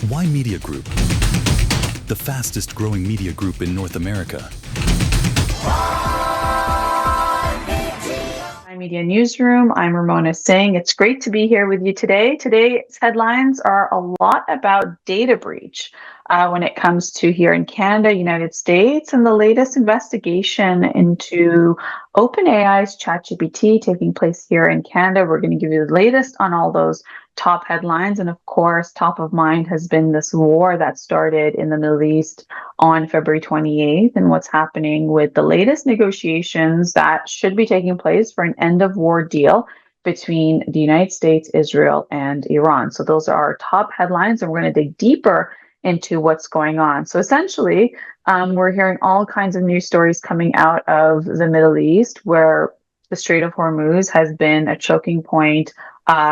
Ymedia Group, the fastest growing media group in North America. Media Newsroom. I'm Ramona Singh. It's great to be here with you today. Today's headlines are a lot about data breach when it comes to here in Canada, United States, and the latest investigation into OpenAI's ChatGPT taking place here in Canada. We're going to give you the latest on all those top headlines. And of course, top of mind has been this war that started in the Middle East on February 28th and what's happening with the latest negotiations that should be taking place for an end of war deal between the United States, Israel, and Iran. So those are our top headlines, and we're going to dig deeper into what's going on. So essentially, we're hearing all kinds of news stories coming out of the Middle East where the Strait of Hormuz has been a choking point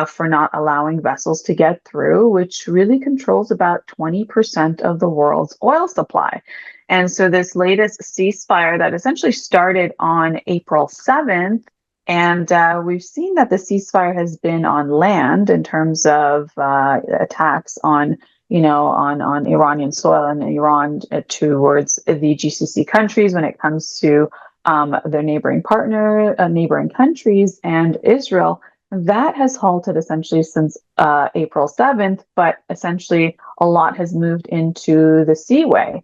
for not allowing vessels to get through, which really controls about 20% of the world's oil supply. And so this latest ceasefire that essentially started on April 7th, and we've seen that the ceasefire has been on land in terms of attacks on Iranian soil and Iran towards the GCC countries when it comes to their neighboring countries and Israel. That has halted essentially since April 7th, but essentially a lot has moved into the seaway,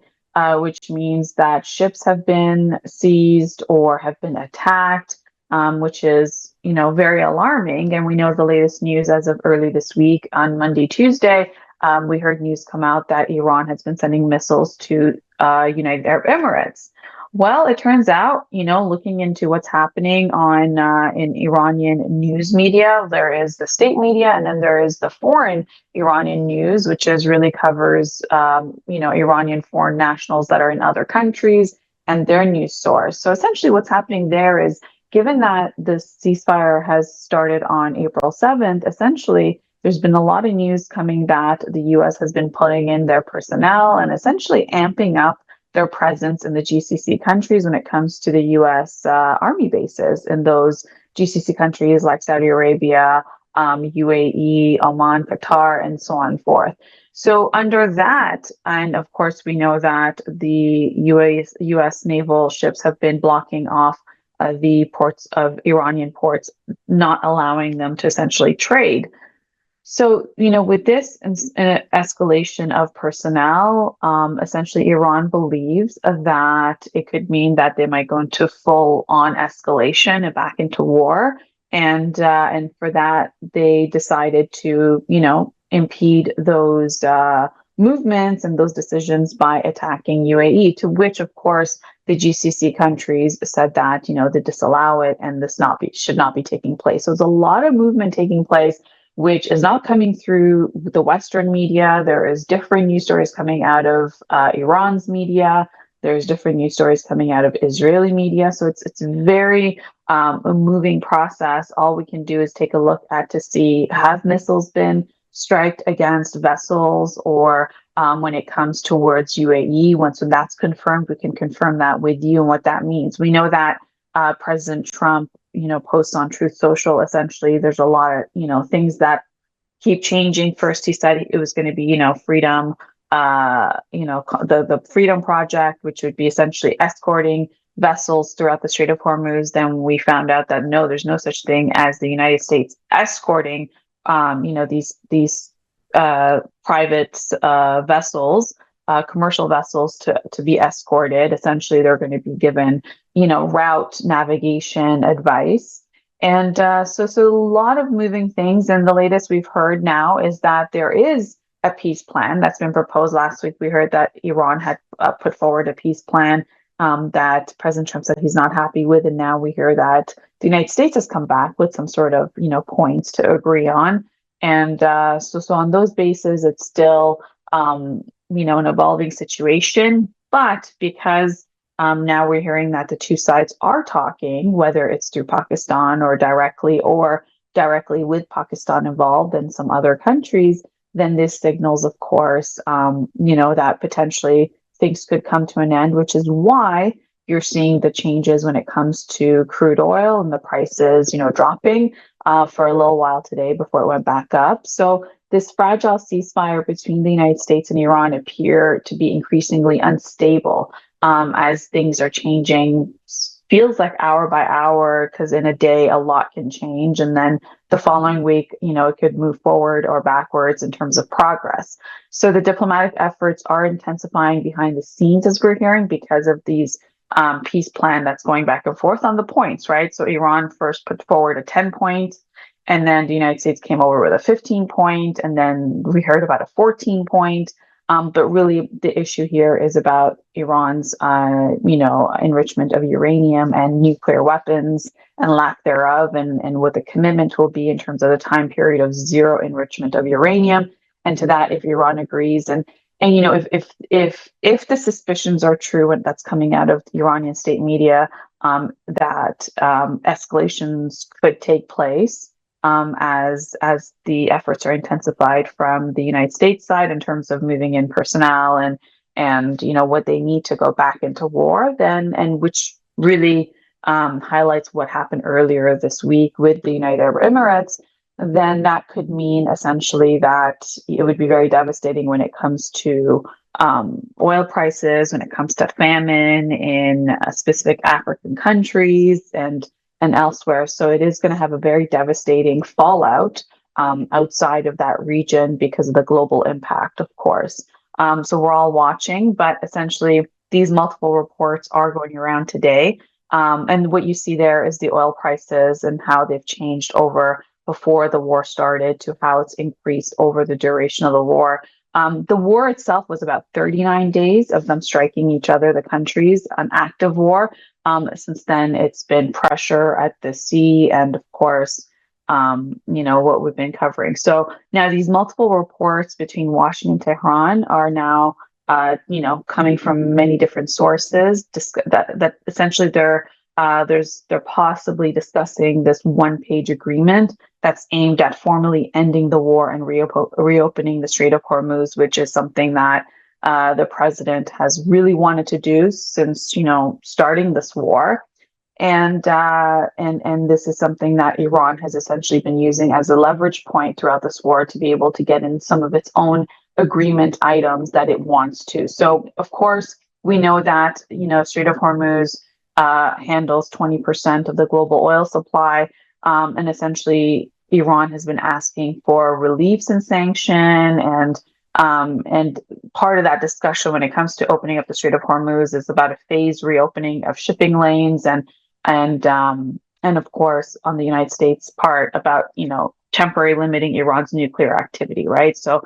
which means that ships have been seized or have been attacked, which is, very alarming. And we know the latest news as of early this week on Monday, Tuesday, we heard news come out that Iran has been sending missiles to United Arab Emirates. Well, it turns out, looking into what's happening on in Iranian news media, there is the state media, and then there is the foreign Iranian news, which really covers, Iranian foreign nationals that are in other countries and their news source. So essentially, what's happening there is, given that the ceasefire has started on April 7th, essentially, there's been a lot of news coming that the U.S. has been putting in their personnel and essentially amping up their presence in the GCC countries when it comes to the U.S. Army bases in those GCC countries like Saudi Arabia, UAE, Oman, Qatar, and so on and forth. So under that, and of course we know that the U.S. naval ships have been blocking off the ports of Iranian ports, not allowing them to essentially trade. So, with this escalation of personnel, essentially Iran believes that it could mean that they might go into full-on escalation and back into war. And for that, they decided to, impede those movements and those decisions by attacking UAE, to which, of course, the GCC countries said that, they disallow it and this should not be taking place. So there's a lot of movement taking place, which is not coming through the Western media. There is different news stories coming out of Iran's media. There's different news stories coming out of Israeli media. So it's a very a moving process. All we can do is take a look at to see, have missiles been striked against vessels, or when it comes towards UAE. Once that's confirmed, we can confirm that with you and what that means. We know that President Trump, posts on Truth Social, essentially there's a lot of, things that keep changing. First, he said it was going to be, freedom, the Freedom Project, which would be essentially escorting vessels throughout the Strait of Hormuz. Then we found out that no, there's no such thing as the United States escorting, these private vessels, commercial vessels to be escorted. Essentially, they're going to be given, route navigation advice. And so a lot of moving things. And the latest we've heard now is that there is a peace plan that's been proposed. Last week, we heard that Iran had put forward a peace plan that President Trump said he's not happy with. And now we hear that the United States has come back with some sort of, points to agree on. And so on those bases, it's still, an evolving situation. But because now we're hearing that the two sides are talking, whether it's through Pakistan or directly with Pakistan involved and some other countries, then this signals, of course, that potentially things could come to an end, which is why you're seeing the changes when it comes to crude oil and the prices, dropping for a little while today before it went back up. So this fragile ceasefire between the United States and Iran appear to be increasingly unstable as things are changing. Feels like hour by hour, because in a day a lot can change, and then the following week, it could move forward or backwards in terms of progress. So the diplomatic efforts are intensifying behind the scenes, as we're hearing, because of these peace plan that's going back and forth on the points, right? So Iran first put forward a 10-point, and then the United States came over with a 15-point, and then we heard about a 14-point. But really, the issue here is about Iran's, enrichment of uranium and nuclear weapons and lack thereof, and what the commitment will be in terms of the time period of zero enrichment of uranium. And to that, if Iran agrees, and if the suspicions are true, and that's coming out of the Iranian state media, that escalations could take place as the efforts are intensified from the United States side in terms of moving in personnel and what they need to go back into war, then, and which really highlights what happened earlier this week with the United Arab Emirates, then that could mean essentially that it would be very devastating when it comes to oil prices, when it comes to famine in specific African countries and elsewhere. So it is going to have a very devastating fallout outside of that region because of the global impact, of course. So we're all watching, but essentially these multiple reports are going around today. And what you see there is the oil prices and how they've changed over before the war started to how it's increased over the duration of the war. The war itself was about 39 days of them striking each other, the countries, an active war. Since then, it's been pressure at the sea and, of course, what we've been covering. So now these multiple reports between Washington and Tehran are now, coming from many different sources that essentially they're possibly discussing this one-page agreement that's aimed at formally ending the war and reopening the Strait of Hormuz, which is something that the president has really wanted to do since starting this war, and this is something that Iran has essentially been using as a leverage point throughout this war to be able to get in some of its own agreement items that it wants to. So of course we know that Strait of Hormuz handles 20% of the global oil supply, and essentially Iran has been asking for reliefs and sanction, and part of that discussion when it comes to opening up the Strait of Hormuz is about a phased reopening of shipping lanes, and of course on the United States part about temporary limiting Iran's nuclear activity, right? So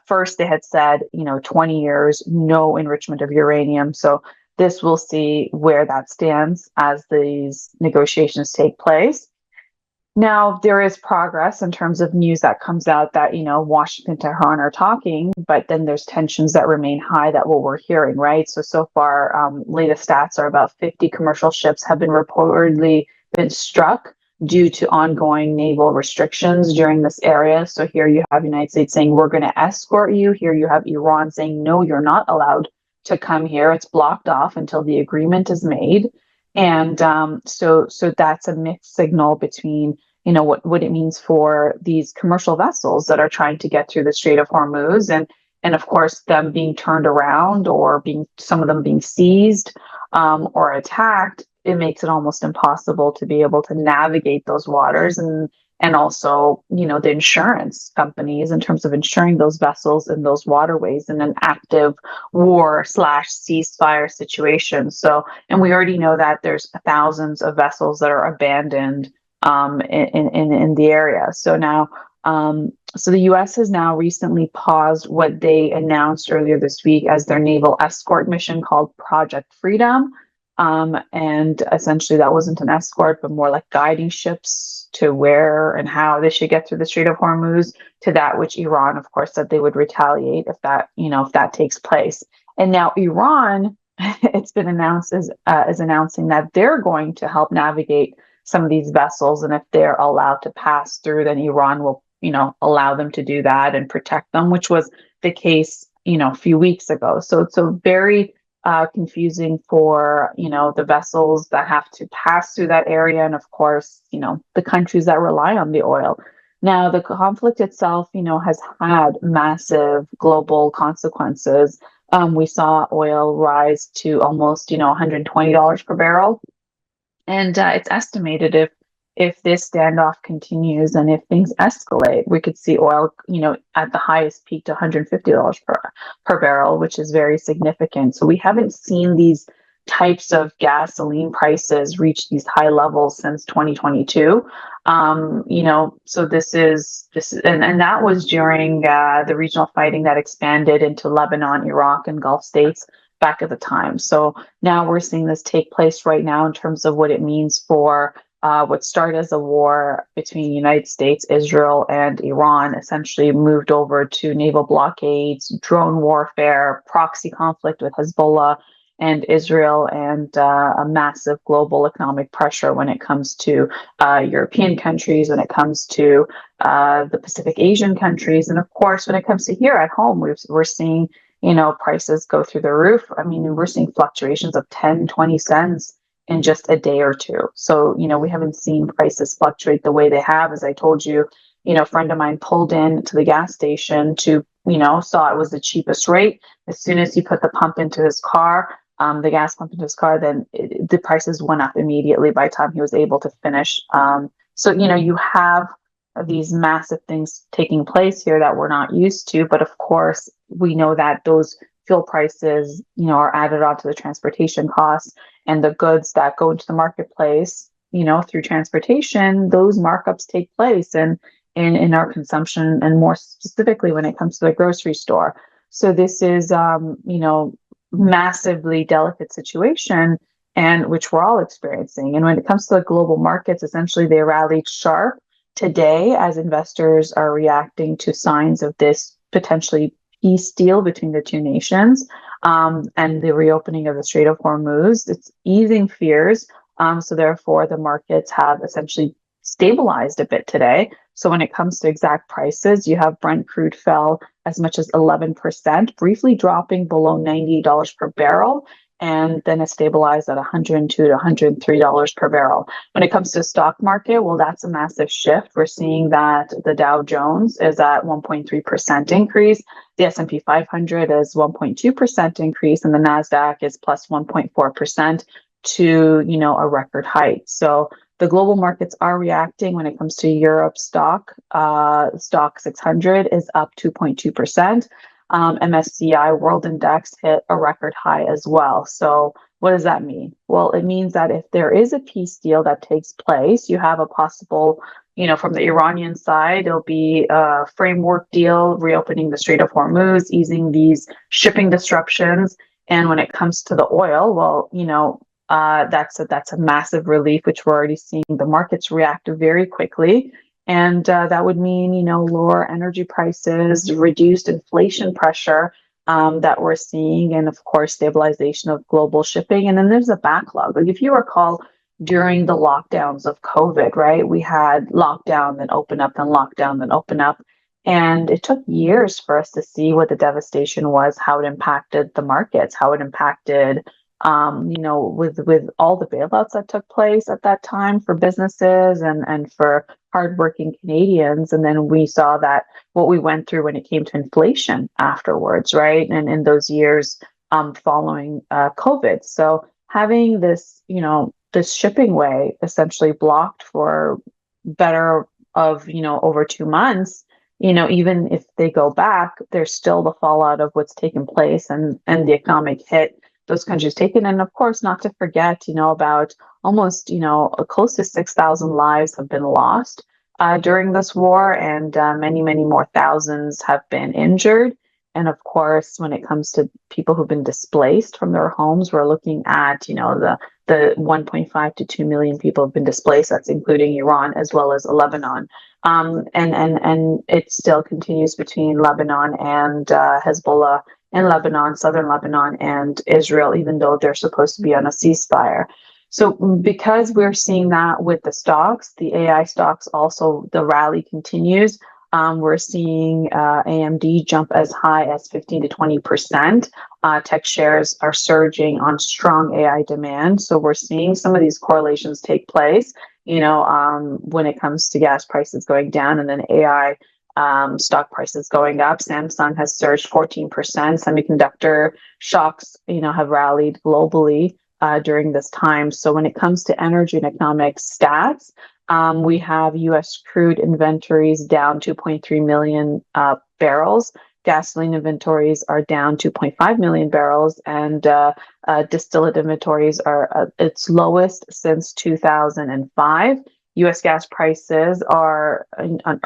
first they had said 20 years no enrichment of uranium. So this will see where that stands as these negotiations take place. Now, there is progress in terms of news that comes out that, Washington and Tehran are talking, but then there's tensions that remain high that what we're hearing, right? So far, latest stats are about 50 commercial ships have been reportedly been struck due to ongoing naval restrictions during this area. So here you have the United States saying, we're going to escort you. Here you have Iran saying, no, you're not allowed to come here. It's blocked off until the agreement is made. And so that's a mixed signal between what it means for these commercial vessels that are trying to get through the Strait of Hormuz, and of course them being turned around or some of them being seized or attacked. It makes it almost impossible to be able to navigate those waters, and also the insurance companies in terms of insuring those vessels in those waterways in an active war / ceasefire situation. So, and we already know that there's thousands of vessels that are abandoned in the area. So now, so the U.S. has now recently paused what they announced earlier this week as their naval escort mission called Project Freedom. And essentially that wasn't an escort, but more like guiding ships to where and how they should get through the Strait of Hormuz, to that which Iran, of course, said they would retaliate if that takes place. And now Iran, it's been announced is announcing that they're going to help navigate some of these vessels, and if they're allowed to pass through, then Iran will allow them to do that and protect them, which was the case a few weeks ago. So it's a very confusing for, the vessels that have to pass through that area, and of course, the countries that rely on the oil. Now, the conflict itself, has had massive global consequences. We saw oil rise to almost, $120 per barrel, and it's estimated if this standoff continues and if things escalate, we could see oil, at the highest peak to $150 per barrel, which is very significant. So we haven't seen these types of gasoline prices reach these high levels since 2022. So and that was during the regional fighting that expanded into Lebanon, Iraq, and Gulf states back at the time. So now we're seeing this take place right now in terms of what it means for what started as a war between the United States, Israel, and Iran, essentially moved over to naval blockades, drone warfare, proxy conflict with Hezbollah and Israel, and a massive global economic pressure when it comes to European countries, when it comes to the Pacific Asian countries, and of course, when it comes to here at home, we're seeing prices go through the roof. I mean, we're seeing fluctuations of 10, 20 cents in just a day or two. So, we haven't seen prices fluctuate the way they have. As I told you, a friend of mine pulled in to the gas station to, saw it was the cheapest rate. As soon as he put the pump into his car, the gas pump into his car, then the prices went up immediately by the time he was able to finish. So, you have these massive things taking place here that we're not used to. But of course, we know that those fuel prices, are added onto the transportation costs, and the goods that go into the marketplace, through transportation, those markups take place and in our consumption, and more specifically when it comes to the grocery store. So this is, massively delicate situation, and which we're all experiencing. And when it comes to the global markets, essentially they rallied sharp today as investors are reacting to signs of this potentially peace deal between the two nations, and the reopening of the Strait of Hormuz. It's easing fears. So therefore, the markets have essentially stabilized a bit today. So when it comes to exact prices, you have Brent crude fell as much as 11%, briefly dropping below $90 per barrel, and then it stabilized at $102 to $103 per barrel. When it comes to the stock market, well, that's a massive shift. We're seeing that the Dow Jones is at 1.3% increase, the S&P 500 is 1.2% increase, and the Nasdaq is plus 1.4% to, a record height. So the global markets are reacting. When it comes to Europe stock 600 is up 2.2%. MSCI World Index hit a record high as well. So what does that mean? Well, it means that if there is a peace deal that takes place, you have a possible, from the Iranian side, it'll be a framework deal, reopening the Strait of Hormuz, easing these shipping disruptions. And when it comes to the oil, well, that's a massive relief, which we're already seeing the markets react very quickly. And that would mean, lower energy prices, reduced inflation pressure that we're seeing, and of course, stabilization of global shipping. And then there's a backlog. Like if you recall, during the lockdowns of COVID, right, we had lockdown, then open up, then lockdown, then open up. And it took years for us to see what the devastation was, how it impacted the markets, how it impacted with all the bailouts that took place at that time for businesses and for hardworking Canadians. And then we saw that what we went through when it came to inflation afterwards, right? And in those years following COVID. So having this, this shipping way essentially blocked for better of, over 2 months, even if they go back, there's still the fallout of what's taken place and the economic hit those countries taken. And of course, not to forget, about almost, close to 6,000 lives have been lost during this war, and many, many more thousands have been injured. And of course, when it comes to people who've been displaced from their homes, we're looking at, the 1.5 to 2 million people have been displaced. That's including Iran as well as Lebanon. And it still continues between Lebanon and Hezbollah in Lebanon, southern Lebanon, and Israel, even though they're supposed to be on a ceasefire. So because we're seeing that with the stocks, the AI stocks also, the rally continues. We're seeing AMD jump as high as 15 to 20%. Tech shares are surging on strong AI demand. So we're seeing some of these correlations take place, when it comes to gas prices going down and then AI stock prices going up. Samsung has surged 14%. Semiconductor stocks, have rallied globally during this time. So when it comes to energy and economic stats, we have U.S. crude inventories down 2.3 million barrels. Gasoline inventories are down 2.5 million barrels, and distillate inventories are its lowest since 2005. U.S. gas prices are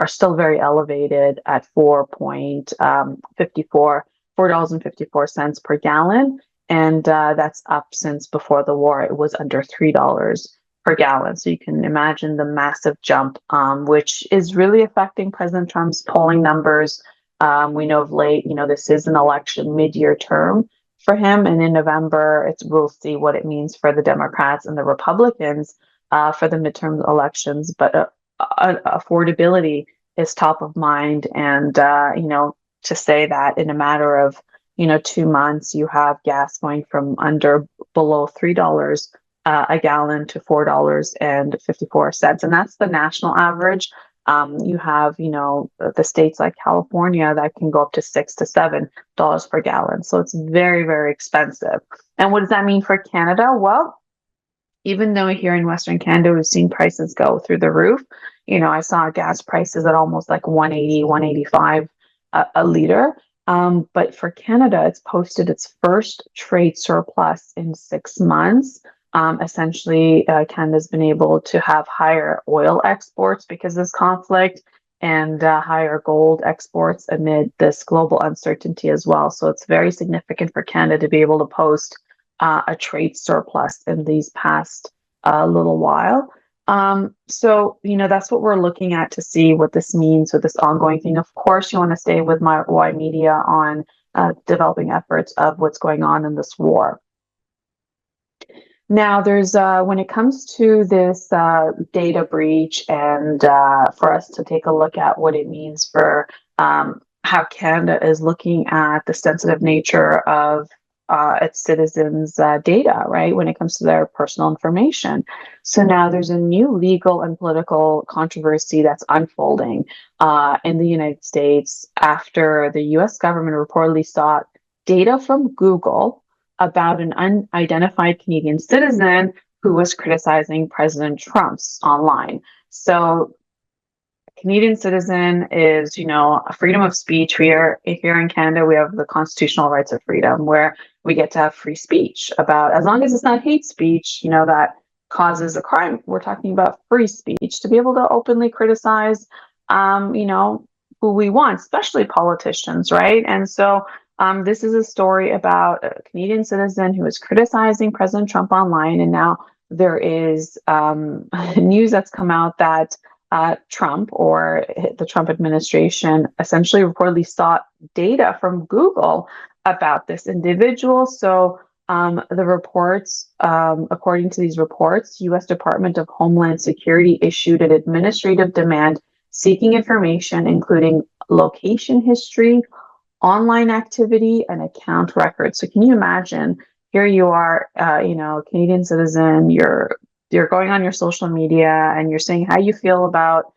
still very elevated at $4.54 per gallon, and that's up since before the war. It was under $3 per gallon. So you can imagine the massive jump, which is really affecting President Trump's polling numbers. We know of late, this is an election mid-year term for him, and in November, we'll see what it means for the Democrats and the Republicans for the midterm elections. But affordability is top of mind, and to say that in a matter of 2 months, you have gas going from below $3 a gallon to $4.54, and that's the national average. You have, the states like California that can go up to $6 to $7 per gallon. So it's very, very expensive. And what does that mean for Canada? Well, even though here in Western Canada, we've seen prices go through the roof, I saw gas prices at almost like 180, 185 a liter. But for Canada, it's posted its first trade surplus in 6 months. Essentially, Canada's been able to have higher oil exports because of this conflict, and higher gold exports amid this global uncertainty as well. So it's very significant for Canada to be able to post a trade surplus in these past little while. So, that's what we're looking at to see what this means with this ongoing thing. Of course, you want to stay with my Ymedia on developing efforts of what's going on in this war. Now, there's when it comes to this data breach, and for us to take a look at what it means for how Canada is looking at the sensitive nature of its citizens' data, right, when it comes to their personal information. So now there's a new legal and political controversy that's unfolding in the United States after the U.S. government reportedly sought data from Google about an unidentified Canadian citizen who was criticizing President Trump's online. So a Canadian citizen is, a freedom of speech. Here in Canada, we have the constitutional rights of freedom, where we get to have free speech about, as long as it's not hate speech, that causes a crime. We're talking about free speech to be able to openly criticize, who we want, especially politicians, right? And so this is a story about a Canadian citizen who is criticizing President Trump online, and now there is news that's come out that Trump, or the Trump administration, essentially reportedly sought data from Google about this individual. So the reports, according to these reports, U.S. Department of Homeland Security issued an administrative demand seeking information, including location history, online activity, and account records. So can you imagine, here you are, Canadian citizen, you're going on your social media and you're saying how you feel about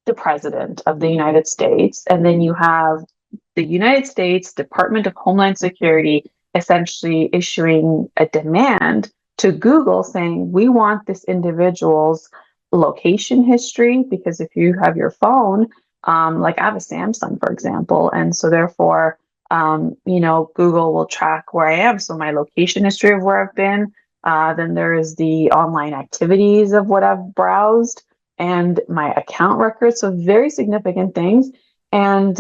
the president of the United States, and then you have the United States Department of Homeland Security essentially issuing a demand to Google saying, we want this individual's location history, because if you have your phone, like I have a Samsung, for example, and so therefore, Google will track where I am. So my location history of where I've been, then there is the online activities of what I've browsed, and my account records. So very significant things. And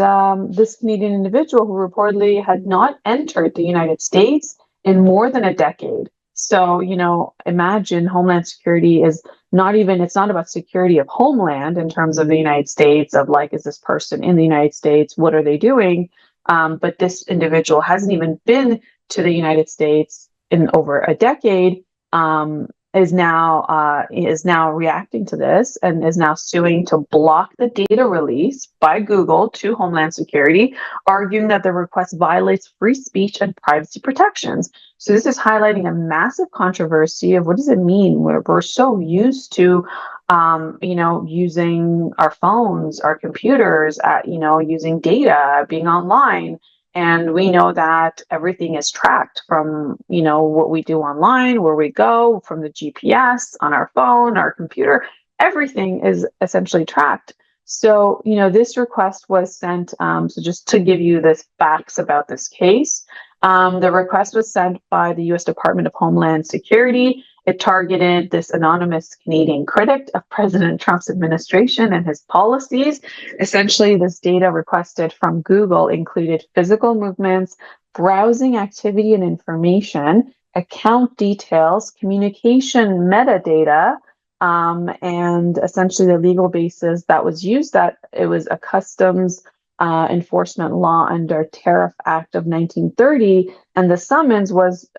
this Canadian individual who reportedly had not entered the United States in more than a decade. So, imagine Homeland Security is it's not about security of homeland in terms of the United States, of like, is this person in the United States? What are they doing? But this individual hasn't even been to the United States in over a decade. is now reacting to this and is now suing to block the data release by Google to Homeland Security, arguing that the request violates free speech and privacy protections. So this is highlighting a massive controversy of what does it mean where we're so used to using our phones, our computers, using data, being online. And we know that everything is tracked from, what we do online, where we go, from the GPS on our phone, our computer, everything is essentially tracked. So, this request was sent. So just to give you the facts about this case, the request was sent by the U.S. Department of Homeland Security. It targeted this anonymous Canadian critic of President Trump's administration and his policies. Essentially, this data requested from Google included physical movements, browsing activity and information, account details, communication metadata, and essentially the legal basis that was used, that it was a customs enforcement law under Tariff Act of 1930, and the summons was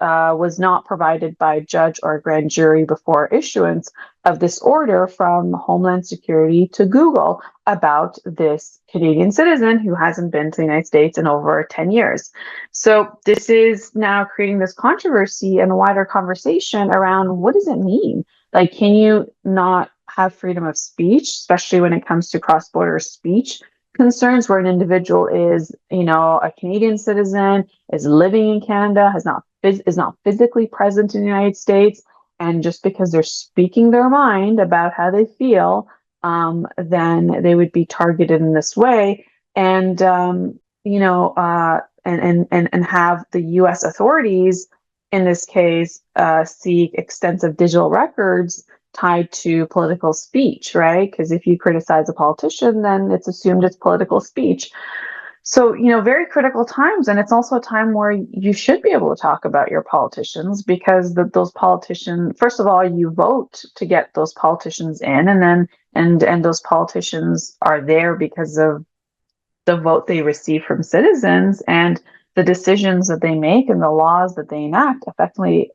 not provided by a judge or a grand jury before issuance of this order from Homeland Security to Google about this Canadian citizen who hasn't been to the United States in over 10 years. So this is now creating this controversy and a wider conversation around what does it mean? Like, can you not have freedom of speech, especially when it comes to cross-border speech concerns, where an individual is, a Canadian citizen, is living in Canada, is not physically present in the United States, and just because they're speaking their mind about how they feel, then they would be targeted in this way, and and have the U.S. authorities in this case seek extensive digital records tied to political speech, right? Because if you criticize a politician, then it's assumed it's political speech. So, very critical times. And it's also a time where you should be able to talk about your politicians, because those politicians, first of all, you vote to get those politicians in, and then and those politicians are there because of the vote they receive from citizens, and the decisions that they make and the laws that they enact effectively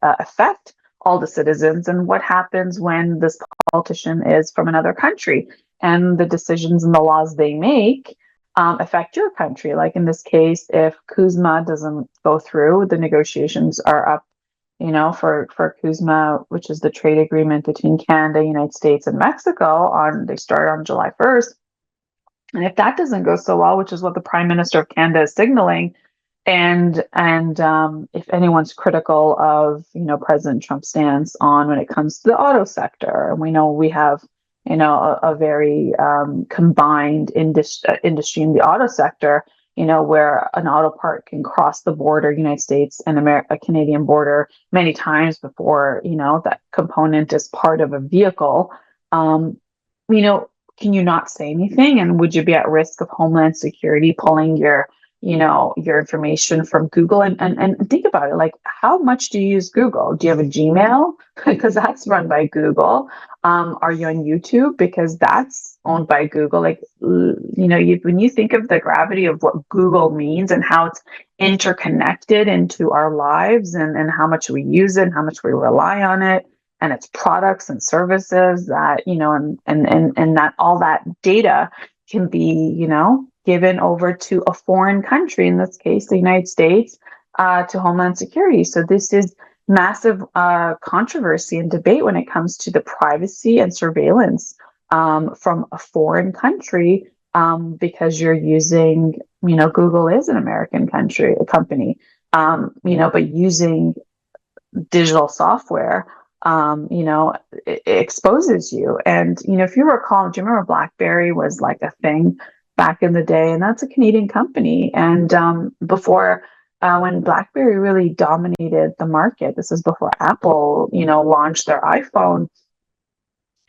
affect all the citizens. And what happens when this politician is from another country, and the decisions and the laws they make affect your country? Like in this case, if CUSMA doesn't go through, the negotiations are up, for CUSMA, which is the trade agreement between Canada, United States, and Mexico. They start on July 1st. And if that doesn't go so well, which is what the Prime Minister of Canada is signaling, and if anyone's critical of President Trump's stance on when it comes to the auto sector, and we know we have a very combined industry in the auto sector, where an auto part can cross the border, United States and a Canadian border, many times before that component is part of a vehicle. Can you not say anything? And would you be at risk of Homeland Security pulling your information from Google? And think about it, like, how much do you use Google? Do you have a Gmail? Because that's run by Google. Are you on YouTube? Because that's owned by Google. Like, when you think of the gravity of what Google means and how it's interconnected into our lives, and how much we use it and how much we rely on it, and its products and services, that, and that all that data can be, given over to a foreign country, in this case, the United States, to Homeland Security. So this is massive controversy and debate when it comes to the privacy and surveillance from a foreign country, because you're using, Google is an American company, but using digital software, it exposes you. And, if you recall, do you remember BlackBerry was like a thing back in the day? And that's a Canadian company. And before, when BlackBerry really dominated the market, this is before Apple, launched their iPhone.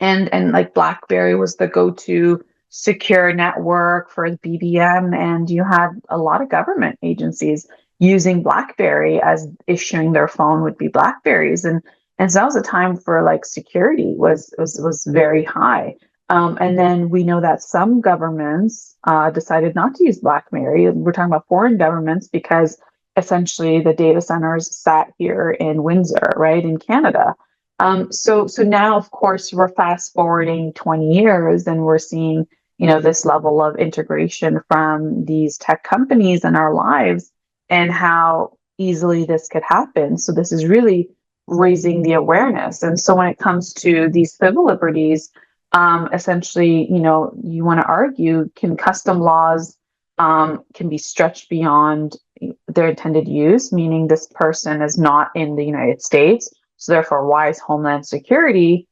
And like BlackBerry was the go-to secure network for BBM. And you had a lot of government agencies using BlackBerry as issuing their phone would be BlackBerries. And so that was a time for like security was very high. And then we know that some governments decided not to use BlackBerry. We're talking about foreign governments, because essentially the data centers sat here in Windsor, right, in Canada. So now, of course, we're fast forwarding 20 years and we're seeing, this level of integration from these tech companies in our lives and how easily this could happen. So this is really raising the awareness. And so when it comes to these civil liberties, essentially, you want to argue, can custom laws can be stretched beyond their intended use, meaning this person is not in the United States. So therefore, why is Homeland Security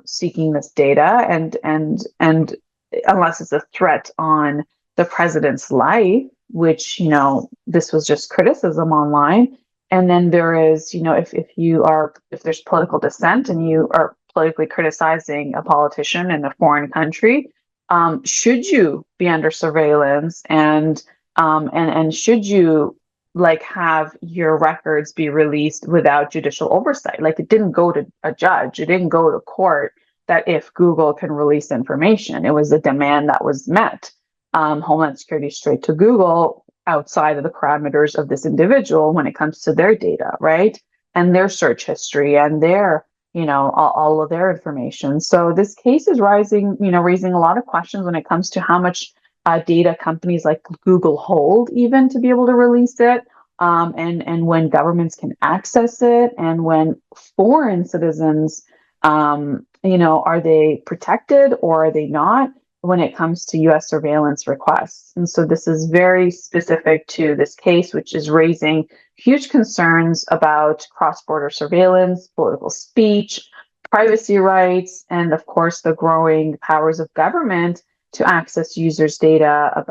seeking this data? And unless it's a threat on the president's life, which this was just criticism online. And then there is, if there's political dissent and you are politically criticizing a politician in a foreign country, should you be under surveillance and should you have your records be released without judicial oversight? Like, it didn't go to a judge, it didn't go to court that if Google can release information, it was a demand that was met. Homeland Security straight to Google outside of the parameters of this individual when it comes to their data, right? And their search history and their, all of their information. So this case is raising a lot of questions when it comes to how much data companies like Google hold even to be able to release it, and when governments can access it, and when foreign citizens, are they protected or are they not when it comes to U.S. surveillance requests. And so this is very specific to this case, which is raising huge concerns about cross-border surveillance, political speech, privacy rights, and of course, the growing powers of government to access users' data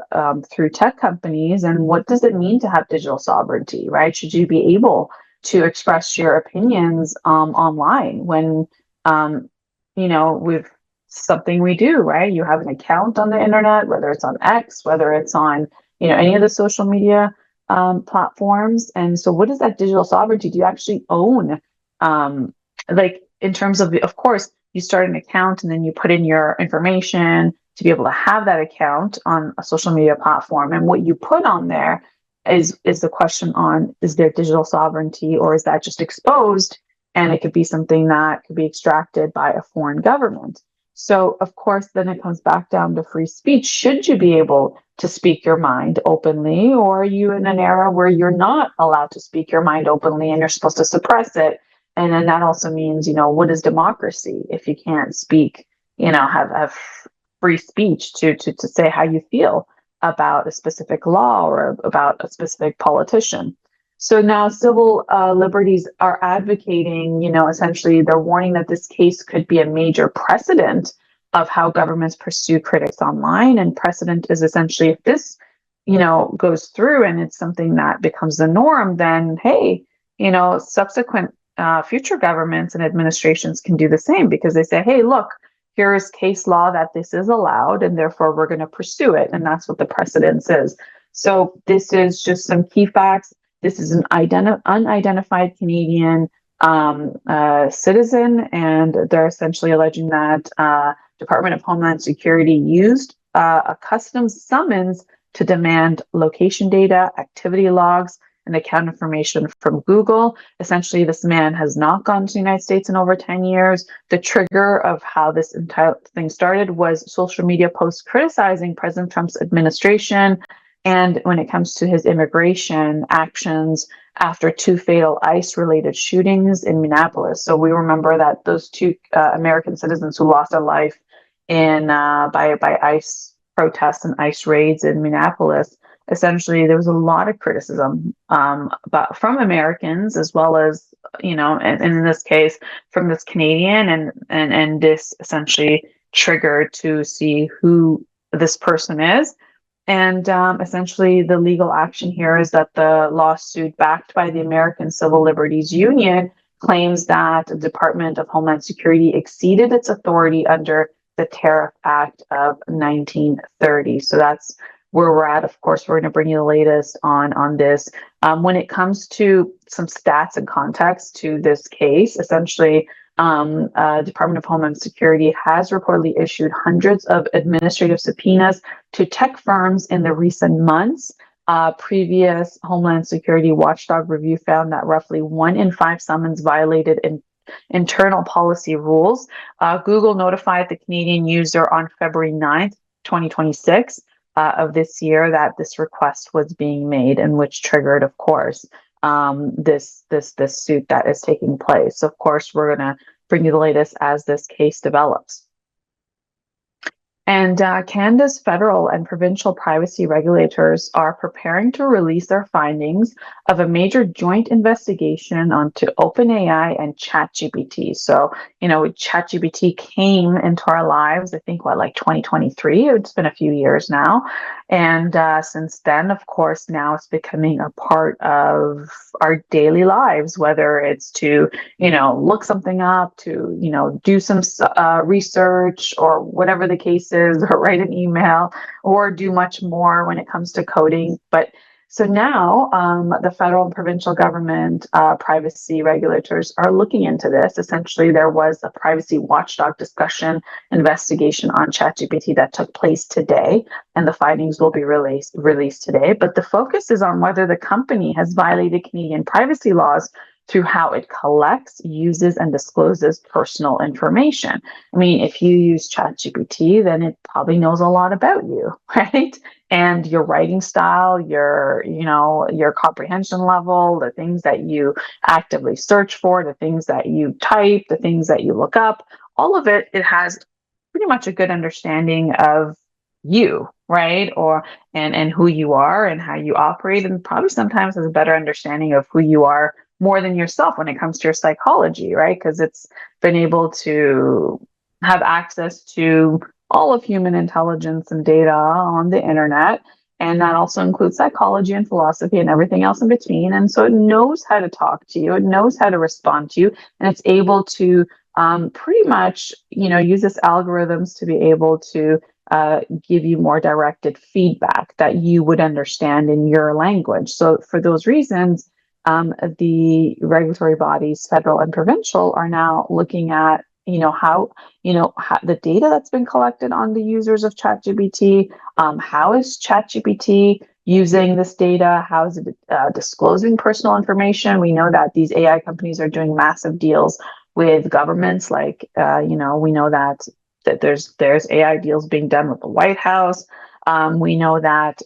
through tech companies. And what does it mean to have digital sovereignty, right? Should you be able to express your opinions online when, with something we do, right? You have an account on the internet, whether it's on X, whether it's on, any of the social media platforms. And so what is that digital sovereignty? Do you actually own, in terms of course, you start an account and then you put in your information to be able to have that account on a social media platform. And what you put on there is the question on, is there digital sovereignty, or is that just exposed? And it could be something that could be extracted by a foreign government. So, of course, then it comes back down to free speech. Should you be able to speak your mind openly, or are you in an era where you're not allowed to speak your mind openly and you're supposed to suppress it? And then that also means, what is democracy if you can't speak, have free speech to say how you feel about a specific law or about a specific politician? So now civil liberties are advocating, essentially they're warning that this case could be a major precedent of how governments pursue critics online. And precedent is essentially, if this, goes through and it's something that becomes the norm, then, hey, subsequent future governments and administrations can do the same, because they say, hey, look, here is case law that this is allowed, and therefore we're going to pursue it. And that's what the precedence is. So this is just some key facts. This is an unidentified Canadian citizen, and they're essentially alleging that Department of Homeland Security used a custom summons to demand location data, activity logs, and account information from Google. Essentially, this man has not gone to the United States in over 10 years. The trigger of how this entire thing started was social media posts criticizing President Trump's administration. And when it comes to his immigration actions after 2 fatal ICE-related shootings in Minneapolis. So we remember that those 2 American citizens who lost their life in by ICE protests and ICE raids in Minneapolis. Essentially, there was a lot of criticism from Americans, as well as, and in this case, from this Canadian, and this essentially triggered to see who this person is. And essentially, the legal action here is that the lawsuit backed by the American Civil Liberties Union claims that the Department of Homeland Security exceeded its authority under the Tariff Act of 1930. So that's where we're at. Of course, we're going to bring you the latest on this. When it comes to some stats and context to this case, essentially, Department of Homeland Security has reportedly issued hundreds of administrative subpoenas to tech firms in the recent months. Previous Homeland Security watchdog review found that roughly 1 in 5 summons violated internal policy rules. Google notified the Canadian user on February 9th, 2026 of this year that this request was being made, and which triggered, of course, this suit that is taking place. So of course, we're going to bring you the latest as this case develops. And Canada's federal and provincial privacy regulators are preparing to release their findings of a major joint investigation onto OpenAI and ChatGPT. So, ChatGPT came into our lives, I think, like 2023? It's been a few years now. And since then, of course, now it's becoming a part of our daily lives, whether it's to, look something up, to, do some research or whatever the case is, or write an email, or do much more when it comes to coding. But so now the federal and provincial government privacy regulators are looking into this. Essentially, there was a privacy watchdog discussion investigation on ChatGPT that took place today, and the findings will be released today. But the focus is on whether the company has violated Canadian privacy laws through how it collects, uses, and discloses personal information. I mean, if you use ChatGPT, then it probably knows a lot about you, right? And your writing style, your comprehension level, the things that you actively search for, the things that you type, the things that you look up, all of it has pretty much a good understanding of you, right? And who you are and how you operate, and probably sometimes has a better understanding of who you are more than yourself when it comes to your psychology, right? Because it's been able to have access to all of human intelligence and data on the internet. And that also includes psychology and philosophy and everything else in between. And so it knows how to talk to you, it knows how to respond to you, and it's able to pretty much, use its algorithms to be able to give you more directed feedback that you would understand in your language. So for those reasons, the regulatory bodies, federal and provincial, are now looking at, how the data that's been collected on the users of ChatGPT. How is ChatGPT using this data? How is it disclosing personal information? We know that these AI companies are doing massive deals with governments. Like, we know that there's AI deals being done with the White House. We know that,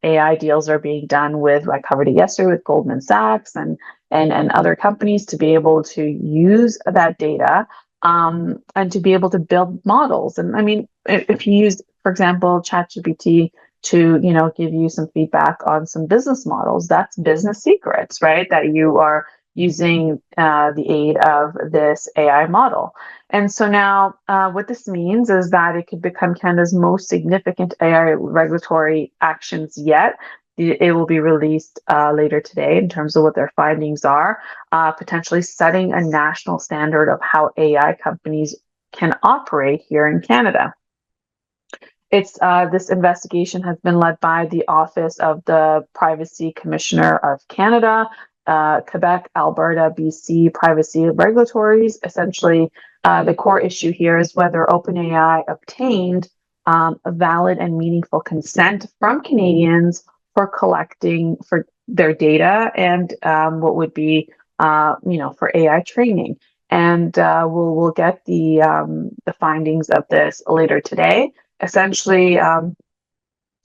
AI deals are being done with, I covered it yesterday, with Goldman Sachs and other companies to be able to use that data and to be able to build models. And I mean, if you use, for example, ChatGPT to, give you some feedback on some business models, that's business secrets, right? That you are using the aid of this AI model. And so now what this means is that it could become Canada's most significant AI regulatory actions yet. It will be released later today in terms of what their findings are, potentially setting a national standard of how AI companies can operate here in Canada. This investigation has been led by the Office of the Privacy Commissioner of Canada, Quebec, Alberta, BC privacy regulatories. Essentially, the core issue here is whether OpenAI obtained a valid and meaningful consent from Canadians for collecting for their data and what would be, for AI training. And we'll get the findings of this later today. Essentially,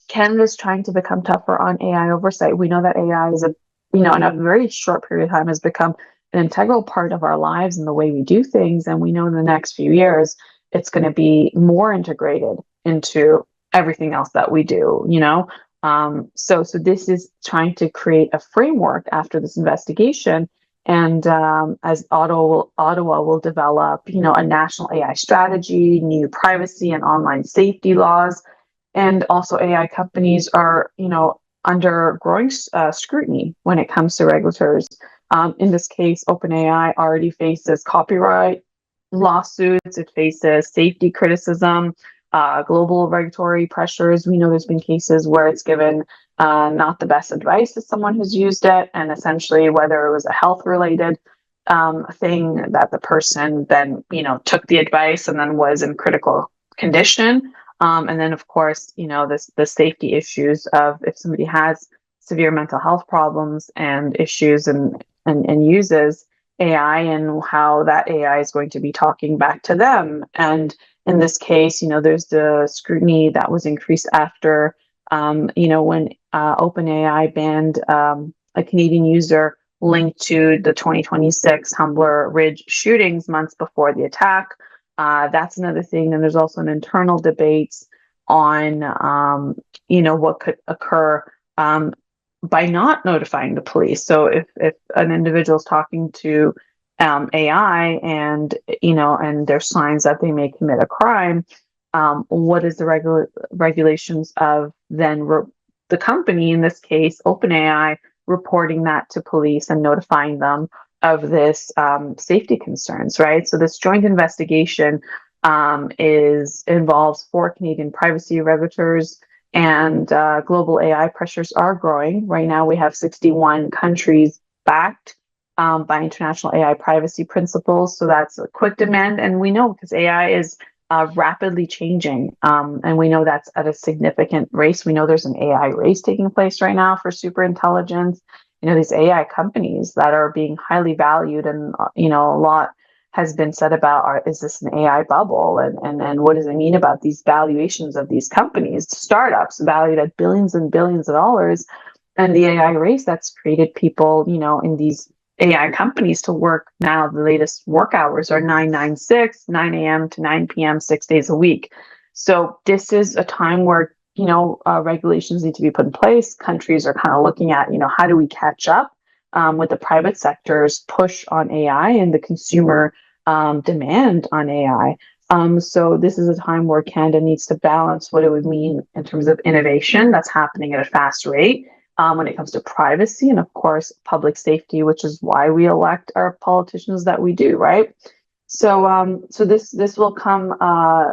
Canada's trying to become tougher on AI oversight. We know that AI is in a very short period of time has become an integral part of our lives and the way we do things. And we know in the next few years, it's going to be more integrated into everything else that we do, So this is trying to create a framework after this investigation. And as Ottawa will develop, a national AI strategy, new privacy and online safety laws. And also AI companies are, under growing scrutiny when it comes to regulators. In this case, OpenAI already faces copyright lawsuits. It faces safety criticism, global regulatory pressures. We know there's been cases where it's given not the best advice to someone who's used it, and essentially whether it was a health-related thing that the person then, took the advice and then was in critical condition. And then, of course, the safety issues of if somebody has severe mental health problems and issues and uses AI and how that AI is going to be talking back to them. And in this case, there's the scrutiny that was increased after, when OpenAI banned a Canadian user linked to the 2026 Humbler Ridge shootings months before the attack. That's another thing. And there's also an internal debate on, what could occur by not notifying the police. So if an individual is talking to AI and and there's signs that they may commit a crime, what is the regulations of then the company, in this case OpenAI, reporting that to police and notifying them of this safety concerns, right? So this joint investigation involves 4 Canadian privacy regulators, and global AI pressures are growing. Right now, we have 61 countries backed by international AI privacy principles. So that's a quick demand. And we know because AI is rapidly changing. And we know that's at a significant race. We know there's an AI race taking place right now for super intelligence. These AI companies that are being highly valued, and, a lot has been said about, is this an AI bubble? And what does it mean about these valuations of these companies, startups valued at billions and billions of dollars, and the AI race that's created people, in these AI companies to work now. The latest work hours are 996, 9 a.m. to 9 p.m., 6 days a week. So this is a time where, regulations need to be put in place. Countries are kind of looking at, how do we catch up with the private sector's push on AI and the consumer demand on AI. So this is a time where Canada needs to balance what it would mean in terms of innovation that's happening at a fast rate when it comes to privacy and, of course, public safety, which is why we elect our politicians that we do, right? So this will come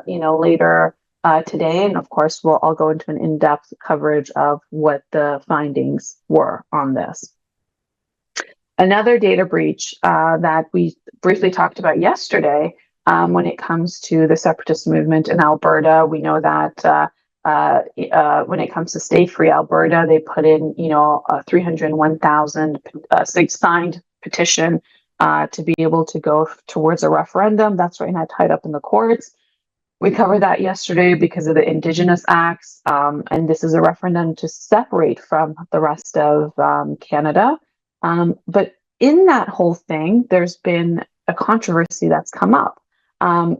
later today, and of course I'll go into an in-depth coverage of what the findings were on this. Another data breach that we briefly talked about yesterday, when it comes to the separatist movement in Alberta, we know that when it comes to Stay Free Alberta, they put in, a 301,000 signed petition to be able to go towards a referendum. That's right now tied up in the courts. We covered that yesterday because of the Indigenous Acts, and this is a referendum to separate from the rest of Canada. But in that whole thing, there's been a controversy that's come up.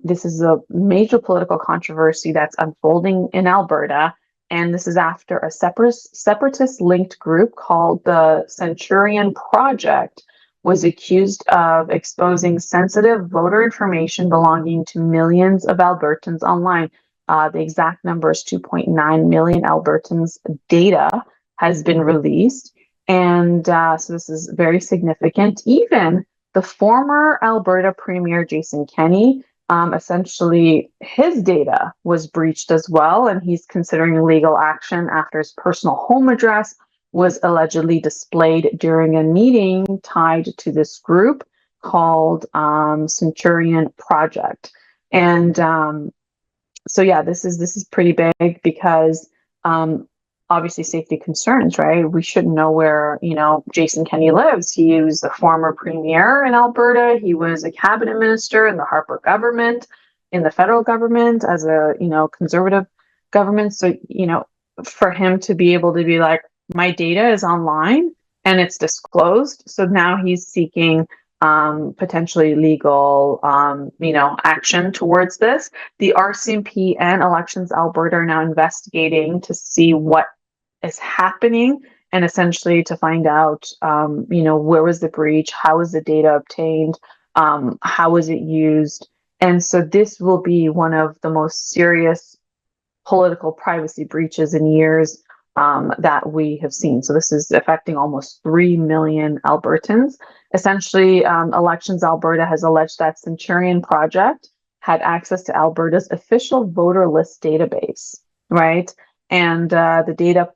This is a major political controversy that's unfolding in Alberta, and this is after a separatist-linked group called the Centurion Project was accused of exposing sensitive voter information belonging to millions of Albertans online. The exact number is 2.9 million Albertans' data has been released. And so this is very significant. Even the former Alberta Premier Jason Kenney, essentially his data was breached as well, and he's considering legal action after his personal home address was allegedly displayed during a meeting tied to this group called Centurion Project. And so yeah, this is pretty big because obviously safety concerns, right? We should know where, Jason Kenney lives. He was a former premier in Alberta. He was a cabinet minister in the Harper government, in the federal government as a, conservative government. So, for him to be able to be like, my data is online and it's disclosed. So now he's seeking potentially legal, action towards this. The RCMP and Elections Alberta are now investigating to see what is happening and essentially to find out, where was the breach, how was the data obtained, how was it used. And so this will be one of the most serious political privacy breaches in years that we have seen. So this is affecting almost 3 million Albertans. Essentially, Elections Alberta has alleged that Centurion Project had access to Alberta's official voter list database, right? And the data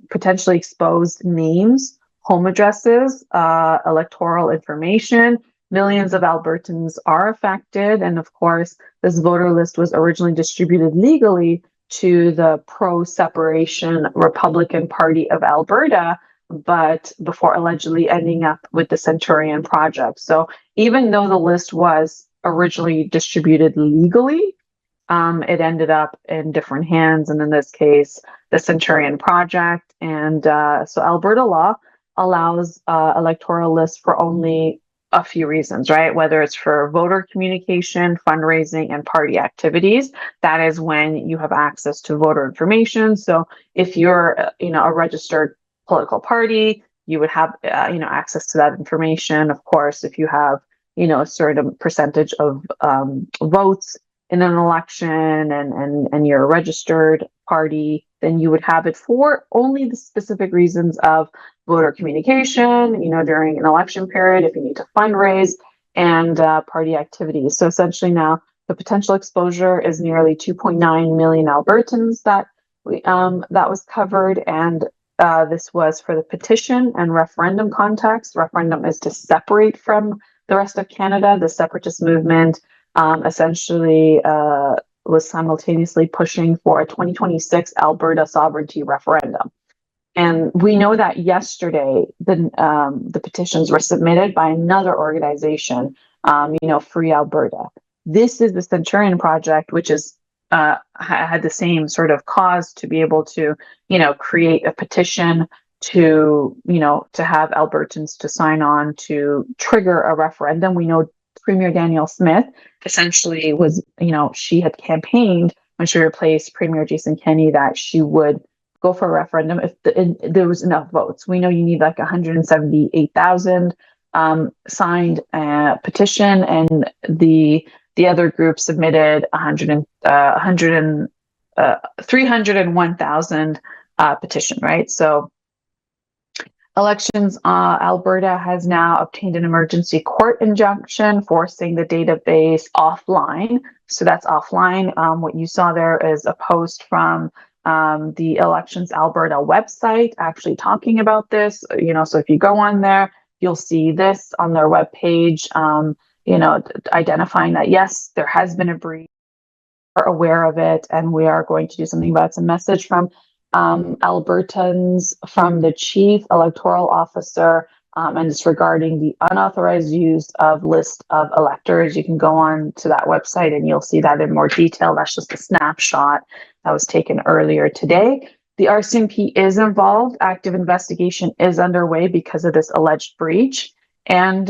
potentially exposed names, home addresses, electoral information. Millions of Albertans are affected. And of course, this voter list was originally distributed legally to the pro-separation Republican Party of Alberta, but before allegedly ending up with the Centurion project. So even though the list was originally distributed legally, it ended up in different hands, and in this case, the Centurion project. And so Alberta law allows electoral lists for only a few reasons, right? Whether it's for voter communication, fundraising, and party activities, that is when you have access to voter information. So if you're, a registered political party, you would have, access to that information. Of course, if you have, a certain percentage of votes in an election, and you're a registered party, then you would have it for only the specific reasons of voter communication, during an election period, if you need to fundraise, and party activities. So essentially now the potential exposure is nearly 2.9 million Albertans that was covered. And this was for the petition and referendum context. Referendum is to separate from the rest of Canada. The separatist movement essentially was simultaneously pushing for a 2026 Alberta sovereignty referendum. And we know that yesterday the petitions were submitted by another organization, Free Alberta. This is the Centurion project, which is had the same sort of cause to be able to, create a petition to, to have Albertans to sign on to trigger a referendum. We know Premier Danielle Smith essentially was, she had campaigned when she replaced Premier Jason Kenney that she would go for a referendum if there was enough votes. We know you need like 178,000 signed petition, and the other group submitted 301,000 petition, right? So Elections Alberta has now obtained an emergency court injunction forcing the database offline. So that's offline. What you saw there is a post from the Elections Alberta website actually talking about this. So if you go on there, you'll see this on their webpage, identifying that, yes, there has been a breach. We're aware of it, and we are going to do something about it. It's a message from Albertans, from the chief electoral officer, and it's regarding the unauthorized use of list of electors. You can go on to that website and you'll see that in more detail. That's just a snapshot that was taken earlier today. The RCMP is involved. Active investigation is underway because of this alleged breach. And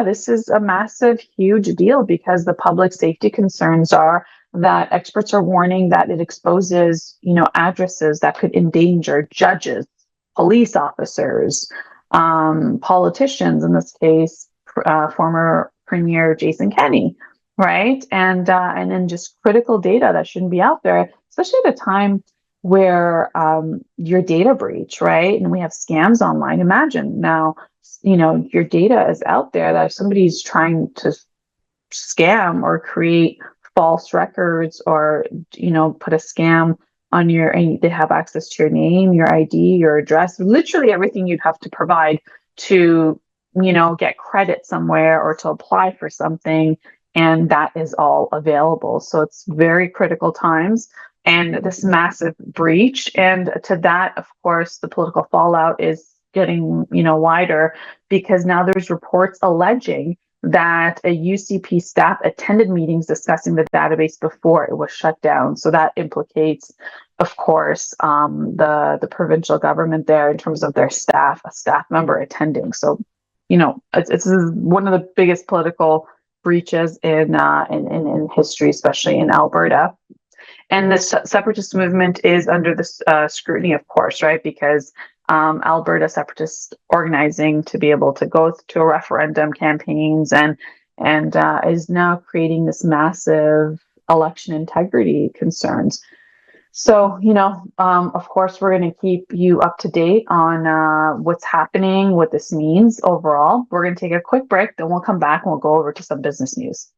this is a massive, huge deal because the public safety concerns are that experts are warning that it exposes, addresses that could endanger judges, police officers, politicians, in this case, former Premier Jason Kenney, right? And then just critical data that shouldn't be out there, especially at a time where your data breach, right? And we have scams online. Imagine now, your data is out there that if somebody's trying to scam or create false records, or put a scam on and they have access to your name, your ID, your address, literally everything you'd have to provide to get credit somewhere or to apply for something, and that is all available. So it's very critical times, and this massive breach, and to that, of course, the political fallout is getting wider, because now there's reports alleging that a UCP staff attended meetings discussing the database before it was shut down. So that implicates, of course, the provincial government there in terms of their staff, a staff member attending. So, it's one of the biggest political breaches in history, especially in Alberta. And the separatist movement is under this scrutiny, of course, right? Because Alberta separatist organizing to be able to go to a referendum campaigns and is now creating this massive election integrity concerns. So, of course, we're going to keep you up to date on what's happening, what this means overall. We're going to take a quick break, then we'll come back and we'll go over to some business news.